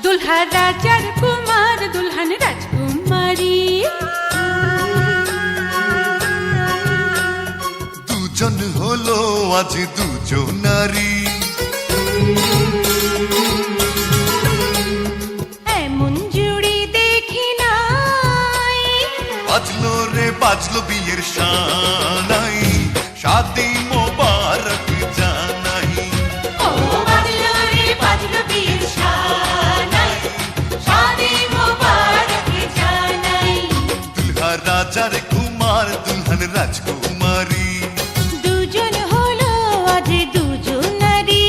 दुल्हा राजा कुमार दुल्हन राजकुमारी দুজন হলো আজ দুজন নারী এমন জুড়ি দেখি নাই বাজলো রে বাজলো বিয়ের শানাই শাদি মোবারক জানাই ও বাজলো রে বাজলো বিয়ের শানাই শাদি মোবারক জানাই দুল্হা রাজার কুমার দুলহন রাজকুমারী দুজন হলো আজ দুজন নারী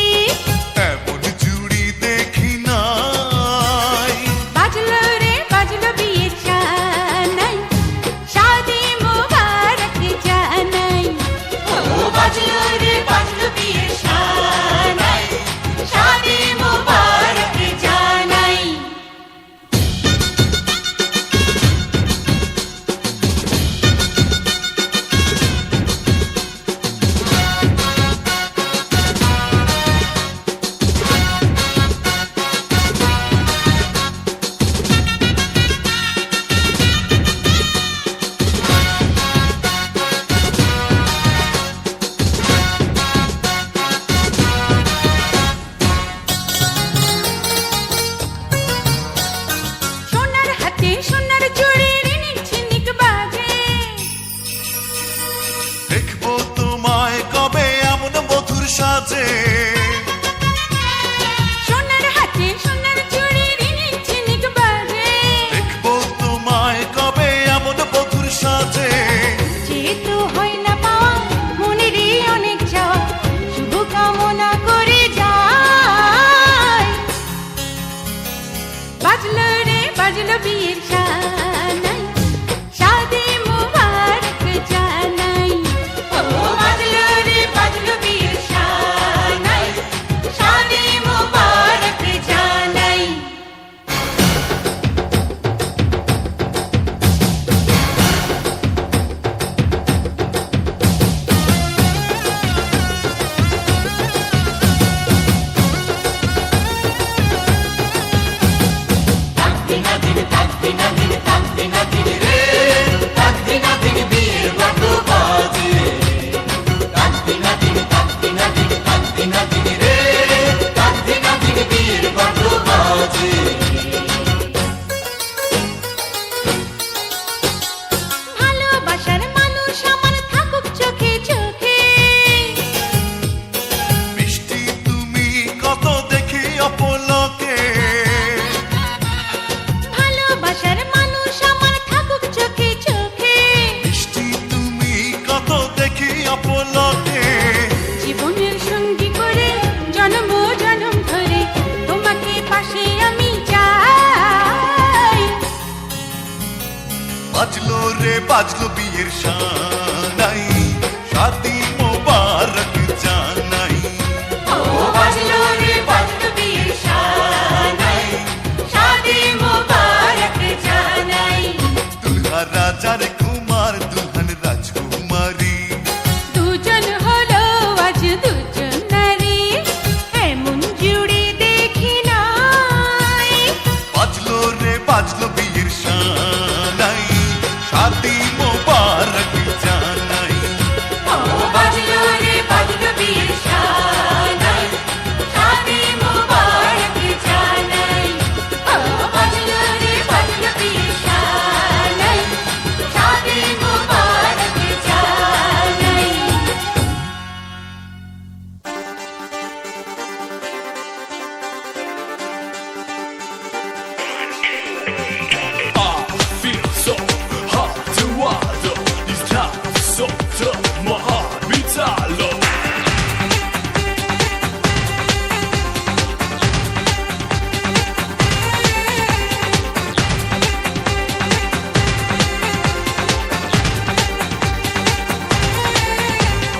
এমন জুড়ি দেখি নাই বাজলো রে বাজলো বিয়ের শানাই শাদি মোবারক জানাই ও বাজলো রে বাজলো বিয়ের শানাই শাদি মোবারক জানাই সোনার হাতে সোনার চুড়ি রিনিক ঝিনিক বাজে দেখবো তোমায় কবে এমন মধুর সাজে সোনার হাতে সোনার চুড়ি রিনিক ঝিনিক বাজে দেখবো তোমায় কবে এমন মধুর সাজে যেহেতু হয় না পাওয়া মনেরই অনেক চাওয়া শুভ কামনা করে যায় বাজলো রে বাজলো বিয়ের শানাই শাদি মোবারক জানাই ও বাজলো রে বাজলো বিয়ের শানাই শাদি মোবারক জানাই ভালোবাসার মানুষ আমার থাকুক চোখে চোখে মিষ্টি তুমি কত দেখি অপলকে ভালোবাসার মানুষ আমার থাকুক চোখে চোখে মিষ্টি তুমি কত দেখি অপলকে জীবনের সঙ্গী করে জন্ম জন্ম ধরে তোমাকে পাশে আমি চাই বাজলো রে বাজলো বিয়ের শানাই শাদি মোবারক জানাই ও বাজলো রে বাজলো বিয়ের শানাই শাদি মোবারক জানাই দুল্হা রাজার কুমার দুলহন রাজকুমারী দুজন হলো আজ দুজন নারী এমন জুড়ি দেখি নাই বাজলো রে বাজলো বিয়ের শানাই শাদি মোবারক জানাই ও বাজলো রে বাজলো বিয়ের শানাই শাদি মোবারক জানাই ও বাজলো রে বাজলো বিয়ের শানাই শাদি মোবারক জানাই I feel so hard to water. This time is so tough, my heart beats hollow.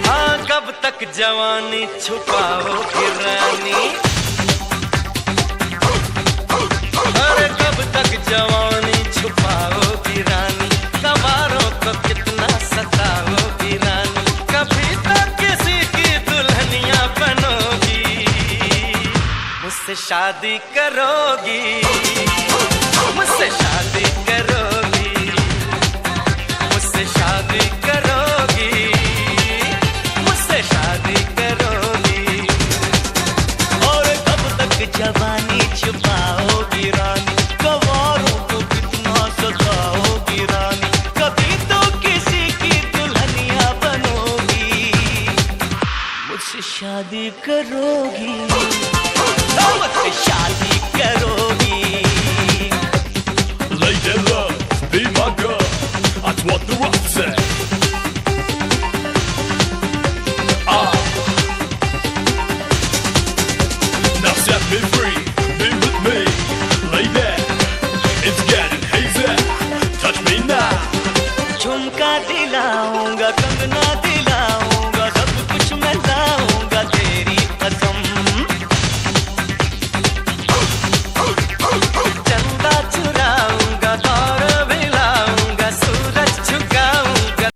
हाँ कब तक जवानी छुपाओगे रानी मुझसे शादी करोगी, मुझसे शादी करोगी, मुझसे शादी करोगी, मुझसे शादी करोगी। और कब तक जवानी छुपाओगी रानी, गवारों को कितना सताओगी रानी, कभी तो किसी की दुल्हनिया बनोगी, मुझसे शादी करोगी, मुझसे शादी करोगी। Lady love, be my girl, that's what the rock say. Now set me free, be with me, lady, it's getting hazy, touch me now. झुमका दिलाऊंगा, कंगना